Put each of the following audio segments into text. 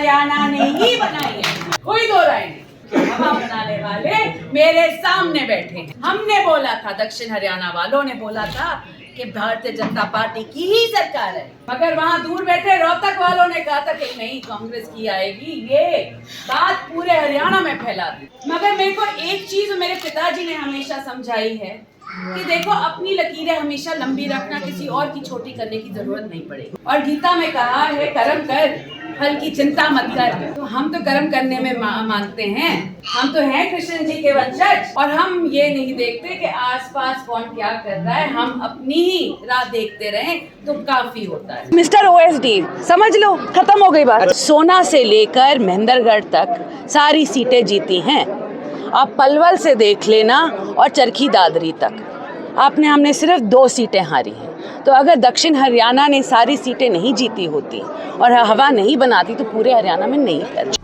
हरियाणा ने ही बनाई है, कोई दो राय नहीं। हवा बनाने वाले मेरे सामने बैठे हैं। हमने बोला था, दक्षिण हरियाणा वालों ने बोला था कि भारतीय जनता पार्टी की ही सरकार है, मगर वहां दूर बैठे रोहतक वालों ने कहा था कि नहीं कांग्रेस की आएगी। ये बात पूरे हरियाणा में फैला दी। मगर मेरे को एक चीज मेरे पिताजी ने हमेशा समझाई है कि देखो अपनी लकीरें हमेशा लंबी रखना, किसी और की छोटी करने की जरूरत नहीं पड़ेगी। और गीता में कहा है कर्म कर, फल की चिंता मत कर। तो हम तो कर्म करने में मानते हैं, हम तो हैं कृष्ण जी के वंशज, और हम ये नहीं देखते कि आसपास कौन क्या कर रहा है। हम अपनी ही राह देखते रहें तो काफी होता है। मिस्टर ओएसडी समझ लो, खत्म हो गई बात। सोना से लेकर महेंद्रगढ़ तक सारी सीटें जीती हैं। आप पलवल से देख लेना और चरखी दादरी तक हमने सिर्फ 2 सीटें हारी हैं। तो अगर दक्षिण हरियाणा ने सारी सीटें नहीं जीती होती और हवा नहीं बनाती तो पूरे हरियाणा में नहीं फैलती।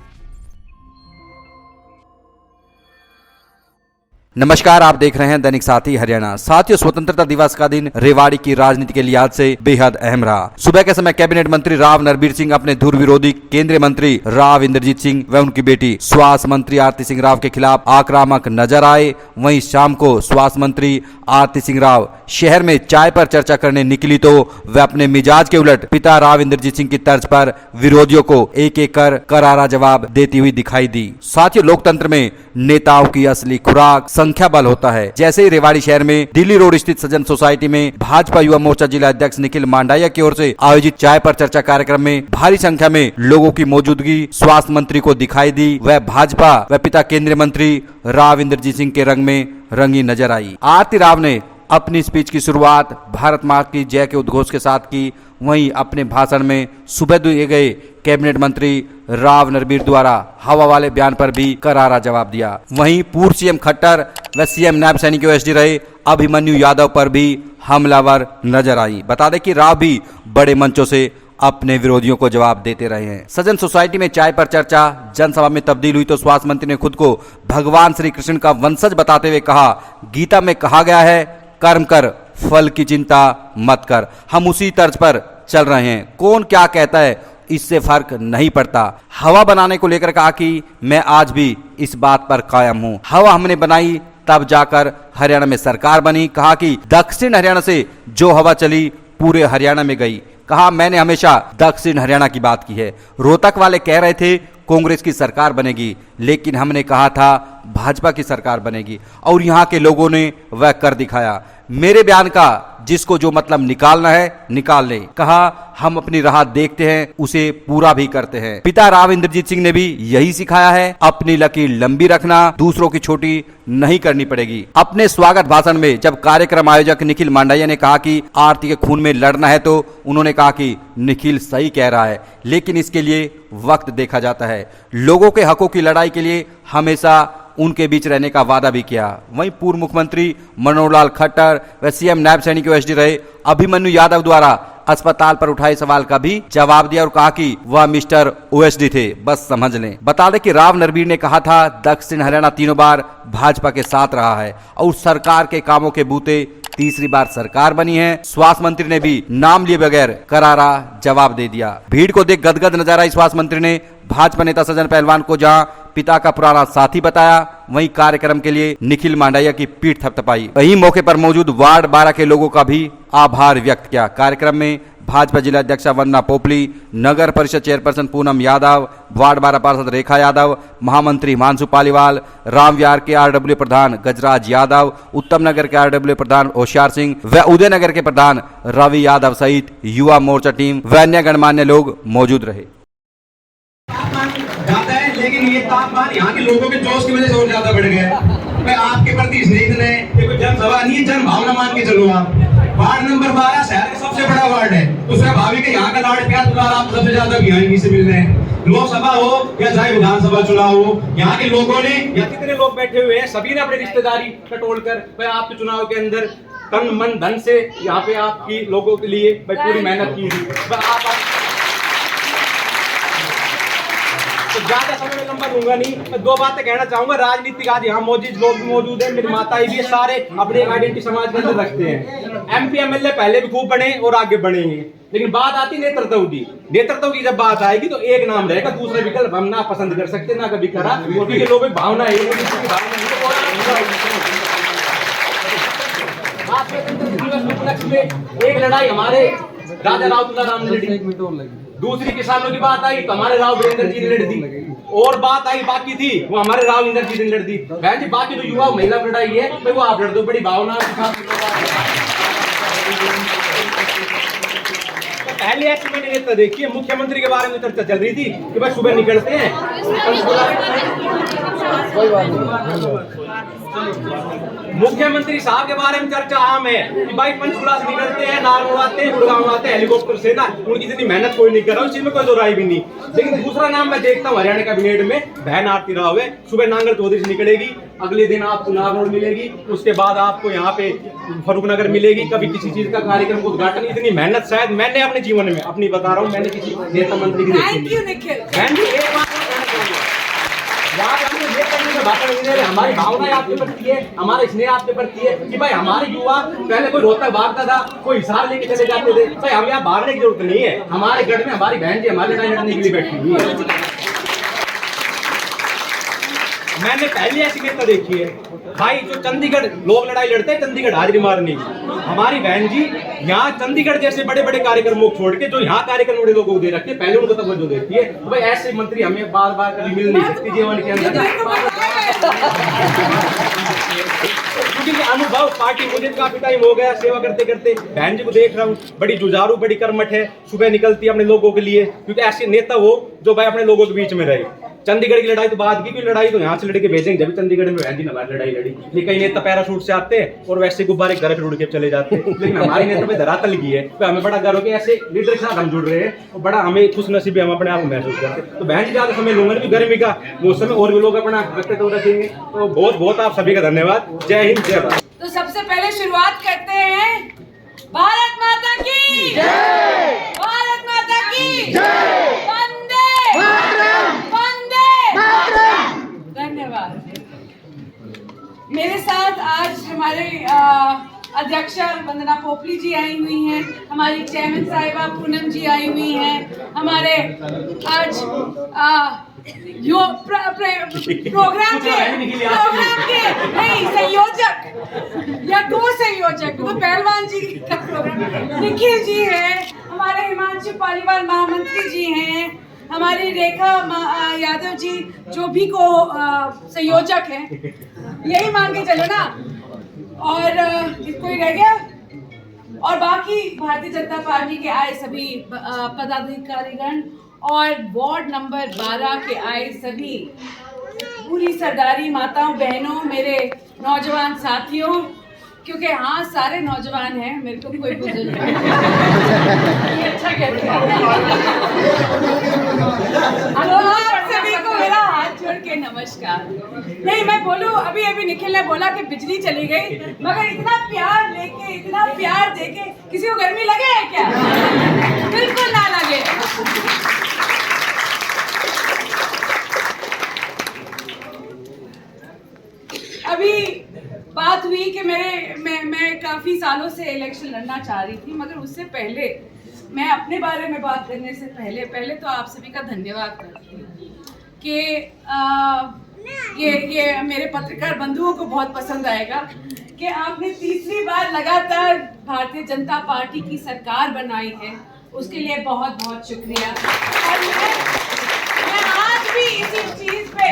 नमस्कार, आप देख रहे हैं दैनिक साथी हरियाणा। साथियों, स्वतंत्रता दिवस का दिन रेवाड़ी की राजनीति के लिहाज से बेहद अहम रहा। सुबह के समय कैबिनेट मंत्री राव नरबीर सिंह अपने धुर विरोधी केंद्रीय मंत्री राव इंद्रजीत सिंह व उनकी बेटी स्वास्थ्य मंत्री आरती सिंह राव के खिलाफ आक्रामक नजर आए। वहीं शाम को स्वास्थ्य मंत्री आरती सिंह राव शहर में चाय पर चर्चा करने निकली तो वह अपने मिजाज के उलट पिता राव इंद्रजीत सिंह की तर्ज पर विरोधियों को एक एक कर करारा जवाब देती हुई दिखाई दी। साथियों, लोकतंत्र में नेताओं की असली खुराक संख्या बल होता है। जैसे ही रेवाड़ी शहर में दिल्ली रोड स्थित सजन सोसाइटी में भाजपा युवा मोर्चा जिला अध्यक्ष निखिल मांडाया की ओर से आयोजित चाय पर चर्चा कार्यक्रम में भारी संख्या में लोगों की मौजूदगी स्वास्थ्य मंत्री को दिखाई दी। वह भाजपा व पिता केंद्रीय मंत्री राव इंद्रजीत सिंह के रंग में रंगी नजर आई। आरती राव ने अपनी स्पीच की शुरुआत भारत माता की जय के उद्घोष के साथ की। वहीं अपने भाषण में सुबह दिए गए कैबिनेट मंत्री राव नरबीर द्वारा हवा वाले बयान पर भी करारा जवाब दिया। वहीं पूर्व सीएम खट्टर व सीएम नायब सैनिक ओएसडी रहे अभिमन्यु यादव पर भी हमलावर नजर आई। बता दें कि राव भी बड़े मंचों से अपने विरोधियों को जवाब देते रहे हैं। सजन सोसाइटी में चाय पर चर्चा जनसभा में तब्दील हुई तो स्वास्थ्य मंत्री ने खुद को भगवान श्री कृष्ण का वंशज बताते हुए कहा, गीता में कहा गया है कर्म कर, फल की चिंता मत कर। हम उसी तर्ज पर चल रहे हैं। कौन क्या कहता है इससे फर्क नहीं पड़ता। हवा बनाने को लेकर कहा कि मैं आज भी इस बात पर कायम हूं। हवा हमने बनाई तब जाकर हरियाणा में सरकार बनी। कहा कि दक्षिण हरियाणा से जो हवा चली पूरे हरियाणा में गई। कहा मैंने हमेशा दक्षिण हरियाणा की बात की है। रोहतक वाले कह रहे थे कांग्रेस की सरकार बनेगी, लेकिन हमने कहा था भाजपा की सरकार बनेगी और यहाँ के लोगों ने वह कर दिखाया। मेरे बयान का जिसको जो मतलब निकालना है निकाल ले। कहा हम अपनी राह देखते हैं, उसे पूरा भी करते हैं। पिता राव इंद्रजीत सिंह ने भी यही सिखाया है, अपनी लकीर लंबी रखना, दूसरों की छोटी नहीं करनी पड़ेगी। अपने स्वागत भाषण में जब कार्यक्रम आयोजक निखिल मांडाया ने कहा कि आरती के खून में लड़ना है तो उन्होंने कहा कि निखिल सही कह रहा है, लेकिन इसके लिए वक्त देखा जाता है। लोगों के हकों की लड़ाई के लिए हमेशा उनके बीच रहने का वादा भी किया। वहीं पूर्व मुख्यमंत्री मनोहर लाल खट्टर व सीएम नायब सैनिक ओएसडी रहे अभिमन्यु यादव द्वारा अस्पताल पर उठाए सवाल का भी जवाब दिया और कहा कि वह मिस्टर ओएसडी थे, बस समझ लें। बता दें कि राव नरबीर ने कहा था दक्षिण हरियाणा 3 बार भाजपा के साथ रहा है और सरकार के कामों के बूते तीसरी बार सरकार बनी है। स्वास्थ्य मंत्री ने भी नाम लिए बगैर करारा जवाब दे दिया। भीड़ को देख गदगद नजर आई स्वास्थ्य मंत्री ने भाजपा नेता सज्जन पहलवान को जहां पिता का पुराना साथी बताया, वहीं कार्यक्रम के लिए निखिल मांडाया की पीठ थपथपाई। वहीं मौके पर मौजूद वार्ड 12 के लोगों का भी आभार व्यक्त किया। कार्यक्रम में भाजपा जिला अध्यक्ष वंदना पोपली, नगर परिषद चेयरपर्सन पूनम यादव, वार्ड 12 पार्षद रेखा यादव, महामंत्री हिमांशु पालीवाल, रामविहार के आरडब्ल्यू प्रधान गजराज यादव, उत्तम नगर के आरडब्ल्यू प्रधान होशियार सिंह व उदय नगर के प्रधान रवि यादव सहित युवा मोर्चा टीम व अन्य गणमान्य लोग मौजूद रहे। लेकिन ये तापमान यहाँ के लोगों के जोश की वजह से और ज्यादा बढ़ गया। मैं आपके प्रति स्नेहित है, ये कोई जनसभा नहीं है, जन भावना मान के चलो। आप वार्ड नंबर 12 शहर का सबसे बड़ा वार्ड है, उसमें भाभी के यहाँ का लाड़ प्यार दुलार आप सबसे ज्यादा भिखारी से मिल रहे हैं। लोकसभा हो या चाहे विधानसभा चुनाव हो, यहाँ के लोगों ने या कितने लोग बैठे हुए हैं, सभी ने अपनी रिश्तेदारी टटोल कर आपके चुनाव के अंदर तन मन धन से यहाँ पे आपकी लोगों के लिए पूरी मेहनत की थी। तो ज्यादा समय में लंबा दूंगा नहीं, मैं 2 बातें कहना चाहूंगा। राजनीतिक आज यहाँ मौजूद लोग भी मौजूद हैं, मेरी माता भी, सारे अपने आइडेंटिटी समाज के अंदर रखते हैं। MP MLA पहले भी खूब बने और आगे बढ़ेंगे, लेकिन बात आती नेतृत्व की। नेतृत्व की जब बात आएगी तो एक नाम रहेगा, दूसरे विकल्प हम ना पसंद कर सकते ना कभी करा, क्योंकि लोगों की भावना है। एक लड़ाई हमारे राजा राव तुलाराम ने लड़ी, दूसरी किसानों की बात आई तो हमारे राव वीरेंद्र जी ने लड़ दी, और बात आई बाकी थी वो हमारे राव इंद्र जी ने लड़ दी। बहन जी बाकी जो युवा महिला लड़ाई है भाई वो आप लड़ दो, बड़ी भावना पहले ऐसी मैंने नेता देखी है। मुख्यमंत्री के बारे में चर्चा चल रही थी कि भाई सुबह निकलते हैं, मुख्यमंत्री साहब के बारे में चर्चा आम है कि भाई पंचकुला से निकलते हैं, नागौर आते हैं, गुड़गांव आते हैं हेलीकॉप्टर से ना, उनकी इतनी मेहनत कोई नहीं कर रहा, उस चीज में कोई दो राय भी नहीं। लेकिन दूसरा नाम मैं देखता हूँ हरियाणा कैबिनेट में बहन आरती राव है। सुबह नांगल चौधरी से निकलेगी, अगले दिन आपको नागौर मिलेगी, उसके बाद आपको यहाँ पे फरूखनगर मिलेगी, कभी किसी चीज का कार्यक्रम को उद्घाटन। इतनी मेहनत शायद मैंने अपने जीवन में अपनी बता रहा हूँ, मैंने किसी नेता मंत्री की हमारी भावना आपके प्रति है, हमारा स्नेह आपके प्रति है कि भाई हमारे युवा पहले कोई रोहतक भागता था, कोई हिसार लेके चले जाते थे, भाई हम यहाँ भागने की जरूरत नहीं है। हमारे गढ़ में हमारी बहन जी हमारे लड़ाई लड़ने के लिए बैठी हुई है। मैंने पहली ऐसी नेता देखी है भाई जो चंडीगढ़ लोग लड़ाई लड़ते हैं, चंडीगढ़ हाजिरी मारने की। हमारी बहन जी यहाँ चंडीगढ़ जैसे बड़े बड़े कार्यक्रमों को छोड़ के जो यहाँ कार्यक्रम बड़े लोगों को दे रखते हैं, पहले उनको तवज्जो देती है। तो भाई ऐसे मंत्री हमें बार बार कभी मिल नहीं सकती जीवन के अंदर, क्योंकि अनुभव पार्टी मुझे काफी टाइम हो गया सेवा करते करते। बहन जी को देख रहा हूँ, बड़ी जुझारू, बड़ी कर्मठ है, सुबह निकलती है अपने लोगों के लिए, क्योंकि ऐसे नेता वो जो भाई अपने लोगों के बीच में रहे। चंडीगढ़ की लड़ाई तो बात की, लड़ाई तो यहाँ से लड़के भेजेंगे जब चंडीगढ़ में बहन जी हमारी लड़ाई लड़ी। लेकिन कई नेता पैराशूट से आते हैं और वैसे गुब्बारे घर पे उड़ के चले जाते हैं, लेकिन हमारी नेता पे धरातल की है। तो हमें बड़ा गर्व है कि ऐसे लीडर के साथ हम जुड़ रहे हैं और बड़ा हमें खुश नसीबी हम अपने आप को महसूस करते हैं। तो बहन जी ज्यादा समय लूंगा नहीं, गर्मी का मौसम में और भी लोग अपना व्यक्तित्व रखेंगे। तो बहुत बहुत आप सभी का धन्यवाद। जय हिंद, जय भारत। तो सबसे पहले शुरुआत करते हैं भारत माता की जय, भारत माता की जय, वंदे मातरम, वंदे मातरम। धन्यवाद। मेरे साथ आज हमारे अध्यक्षा वंदना पोपली जी आई हुई हैं, हमारी चेयरमैन साहिबा पूनम जी आई हुई हैं, हमारे आज प्रोग्राम के नहीं संयोजक या को संयोजक तो पहलवान जी का प्रोग्राम निखिल जी है, हमारे हिमांशु पालीवाल महामंत्री जी हैं, हमारी रेखा यादव जी जो भी को संयोजक हैं, यही मान के चलो ना। और कोई रह गया? और बाकी भारतीय जनता पार्टी के आए सभी पदाधिकारीगण और वार्ड नंबर 12 के आए सभी पूरी सरदारी माताओं बहनों, मेरे नौजवान साथियों, क्योंकि हाँ सारे नौजवान हैं, मेरे को कोई बुजुर्ग नहीं ये अच्छा कहते हैं। आप सभी को मेरा हाथ जोड़ के नमस्कार। नहीं मैं बोलूं, अभी अभी निखिल ने बोला कि बिजली चली गई, मगर इतना प्यार लेके इतना प्यार देके किसी को गर्मी लगे है क्या? बिल्कुल ना लगे। अभी बात हुई कि मैं काफी सालों से इलेक्शन लड़ना चाह रही थी, मगर उससे पहले मैं अपने बारे में बात करने से पहले तो आप सभी का धन्यवाद करती हूँ कि ये मेरे पत्रकार बंधुओं को बहुत पसंद आएगा कि आपने तीसरी बार लगातार भारतीय जनता पार्टी की सरकार बनाई है, उसके लिए बहुत बहुत शुक्रिया। और मैं आज भी इसी चीज पे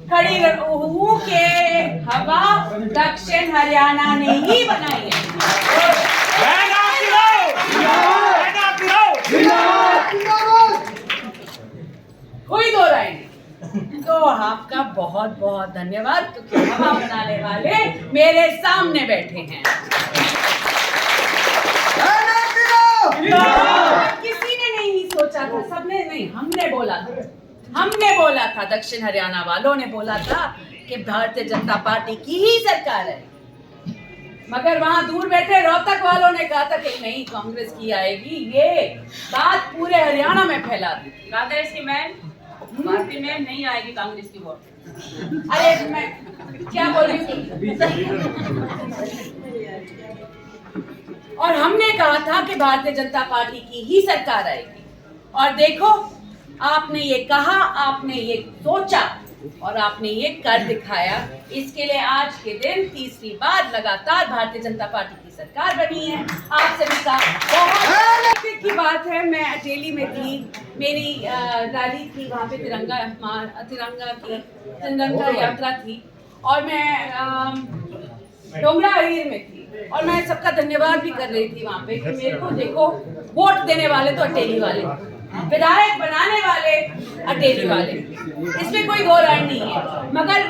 खड़ी हूँ कि हवा दक्षिण हरियाणा ने ही बनाई है। कोई दो राय नहीं। तो आपका बहुत बहुत धन्यवाद, क्योंकि हवा बनाने वाले मेरे सामने बैठे हैं। किसी ने नहीं सोचा था, सबने नहीं, हमने बोला था, दक्षिण हरियाणा वालों ने बोला था कि भारतीय जनता पार्टी की ही सरकार है, मगर वहां दूर बैठे रोहतक वालों ने कहा था कि नहीं कांग्रेस की आएगी। ये बात पूरे हरियाणा में फैला दी, कांग्रेस की मैन पार्टी में नहीं आएगी कांग्रेस की वोट। अरे मैं क्या बोल रही हूँ। और हमने कहा था कि भारतीय जनता पार्टी की ही सरकार आएगी। और देखो, आपने ये कहा, आपने ये सोचा और आपने ये कर दिखाया। इसके लिए आज के दिन तीसरी बार लगातार भारतीय जनता पार्टी की सरकार बनी है। आप सभी का बहुत की बात है। मैं अटेली में थी, मेरी रैली थी, वहाँ पे तिरंगा यात्रा थी और मैं डोंगरा अहीर में थी और मैं सबका धन्यवाद भी कर रही थी वहाँ पे कि मेरे को देखो, वोट देने वाले तो अटेली वाले, विधायक बनाने वाले अटेली वाले, इसमें कोई दो राय नहीं है। मगर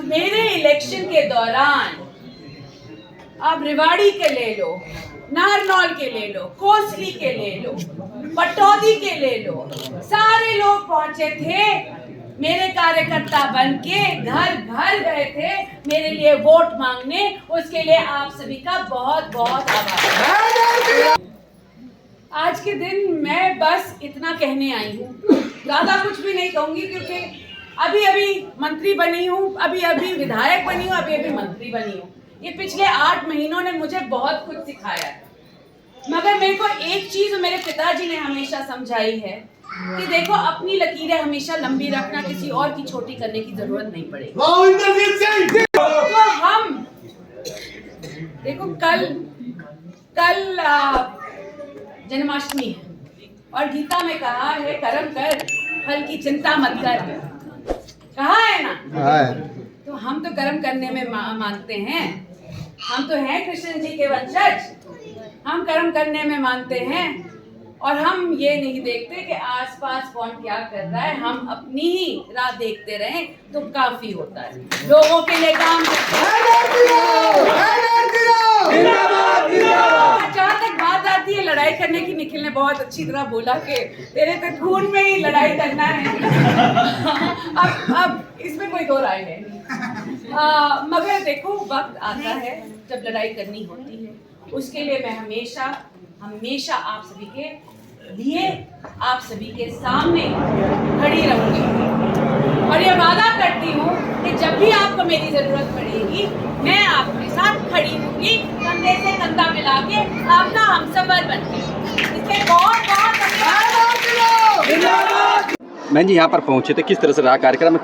मेरे इलेक्शन के दौरान आप रेवाड़ी के ले लो, नारनौल के ले लो, कोसली के ले लो, पटौदी के ले लो, सारे लोग पहुंचे थे मेरे कार्यकर्ता बन के, घर घर गए थे मेरे लिए वोट मांगने। उसके लिए आप सभी का बहुत बहुत आभार। आज के दिन मैं बस इतना कहने आई हूँ, ज्यादा कुछ भी नहीं कहूंगी क्योंकि अभी अभी मंत्री बनी हूँ, अभी अभी विधायक बनी हूँ, अभी अभी मंत्री बनी हूँ। ये पिछले 8 महीनों ने मुझे बहुत कुछ सिखाया है। मगर मेरे को एक चीज मेरे पिताजी ने हमेशा समझाई है कि देखो, अपनी लकीरें हमेशा लंबी रखना, किसी और की छोटी करने की जरूरत नहीं पड़ेगी। तो हम देखो, कल जन्माष्टमी है और गीता में कहा है कर्म कर, फल की चिंता मत कर, कहा है ना। तो हम तो कर्म करने में मानते हैं, हम तो हैं कृष्ण जी के वंशज, हम कर्म करने में मानते हैं और हम ये नहीं देखते कि आसपास कौन क्या कर रहा है। हम अपनी ही राह देखते रहें तो काफी होता है। लोगों के लिए काम जहाँ तक बात आती है लड़ाई करने की, निखिल ने बहुत अच्छी तरह बोला कि तेरे तो खून में ही लड़ाई करना है। अब इसमें कोई दो राय है नहीं। मगर देखो, वक्त आता है जब लड़ाई करनी होती है, उसके लिए मैं हमेशा आप सभी के लिए, आप सभी के सामने खड़ी रहूंगी और ये वादा करती हूँ कि जब भी आपको मेरी जरूरत पड़ेगी मैं आपके साथ खड़ी होंगी, कंधे से कंधा मिला के, आपका हमसफर बनके। इसलिए बहुत बहुत धन्यवाद। बहन जी यहाँ पर पहुँचे थे, किस तरह से रहा कार्यक्रम?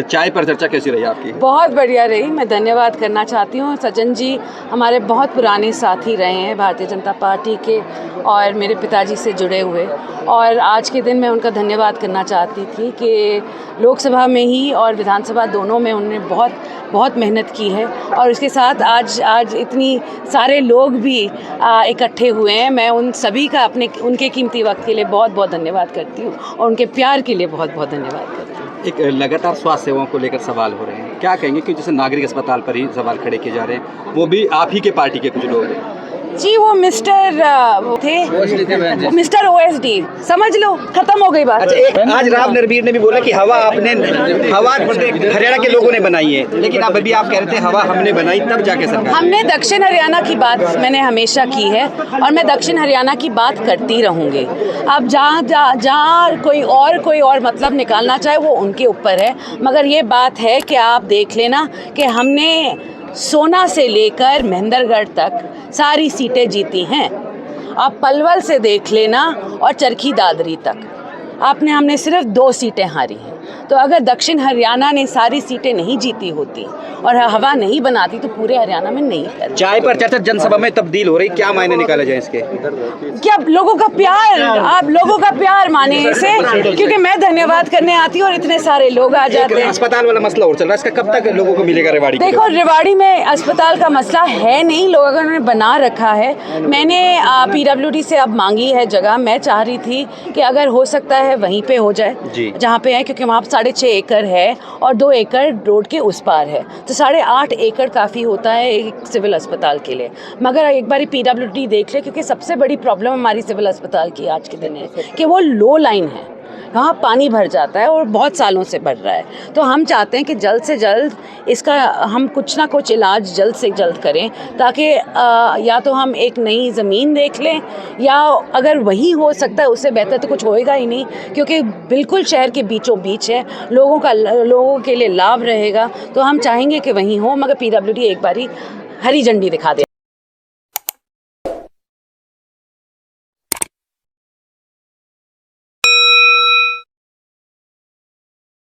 चाय पर चर्चा कैसी रही आपकी? बहुत बढ़िया रही। मैं धन्यवाद करना चाहती हूँ। सज्जन जी हमारे बहुत पुराने साथी रहे हैं भारतीय जनता पार्टी के और मेरे पिताजी से जुड़े हुए, और आज के दिन मैं उनका धन्यवाद करना चाहती थी कि लोकसभा में ही और विधानसभा दोनों में उन्होंने बहुत मेहनत की है और उसके साथ आज इतनी सारे लोग भी इकट्ठे हुए हैं। मैं उन सभी का उनके कीमती वक्त के लिए बहुत बहुत धन्यवाद करती हूँ और उनके प्यार के लिए बहुत बहुत धन्यवाद करती हूँ। एक लगातार स्वास्थ्य सेवाओं को लेकर सवाल हो रहे हैं, क्या कहेंगे कि जैसे नागरिक अस्पताल पर ही सवाल खड़े किए जा रहे हैं, वो भी आप ही के पार्टी के कुछ लोग हैं? जी, वो मिस्टर OSD, समझ लो, खत्म हो गई बात। अच्छा, एक आज राव नरबीर ने भी बोला कि हवा हरियाणा के लोगों ने बनाई है, लेकिन अब अभी आप कह रहे थे हवा हमने बनाई तब जाके सरकार। हमने दक्षिण हरियाणा की बात मैंने हमेशा की है और मैं दक्षिण हरियाणा की बात करती रहूँगी। अब जहाँ कोई और मतलब निकालना चाहे वो उनके ऊपर है, मगर ये बात है कि आप देख लेना कि हमने सोना से लेकर महेंद्रगढ़ तक सारी सीटें जीती हैं। आप पलवल से देख लेना और चरखी दादरी तक हमने सिर्फ 2 सीटें हारी हैं। तो अगर दक्षिण हरियाणा ने सारी सीटें नहीं जीती होती और हवा नहीं बनाती तो पूरे हरियाणा में नहीं करती। चाय पर चर्चा जनसभा में तब्दील हो रही, क्या मायने निकाला जाए इसके? क्या लोगों का प्यार, आप लोगों का प्यार माने इसे, क्योंकि मैं धन्यवाद करने आती हूँ और इतने सारे लोग आ जाते हैं। अस्पताल वाला मसला और चल रहा है, इसका कब तक लोगों को मिलेगा? रेवाड़ी देखो, रेवाड़ी में अस्पताल का मसला है नहीं, लोगों ने बना रखा है। मैंने PWD से अब मांगी है जगह। मैं चाह रही थी कि अगर हो सकता है वहीं पे हो जाए जहाँ पे है, क्योंकि वहाँ 6.5 एकड़ है और 2 एकड़ रोड के उस पार है, तो 8.5 एकड़ काफ़ी होता है एक सिविल अस्पताल के लिए। मगर एक बारी PWD देख ले, क्योंकि सबसे बड़ी प्रॉब्लम हमारी सिविल अस्पताल की आज के दिन है कि वो लो लाइन है, वहाँ पानी भर जाता है और बहुत सालों से भर रहा है। तो हम चाहते हैं कि जल्द से जल्द इसका हम कुछ ना कुछ इलाज जल्द से जल्द करें, ताकि या तो हम एक नई ज़मीन देख लें, या अगर वही हो सकता है उससे बेहतर तो कुछ होएगा ही नहीं, क्योंकि बिल्कुल शहर के बीचों बीच है, लोगों के लिए लाभ रहेगा। तो हम चाहेंगे कि वहीं हो, मगर PWD एक बारी हरी झंडी दिखा दे।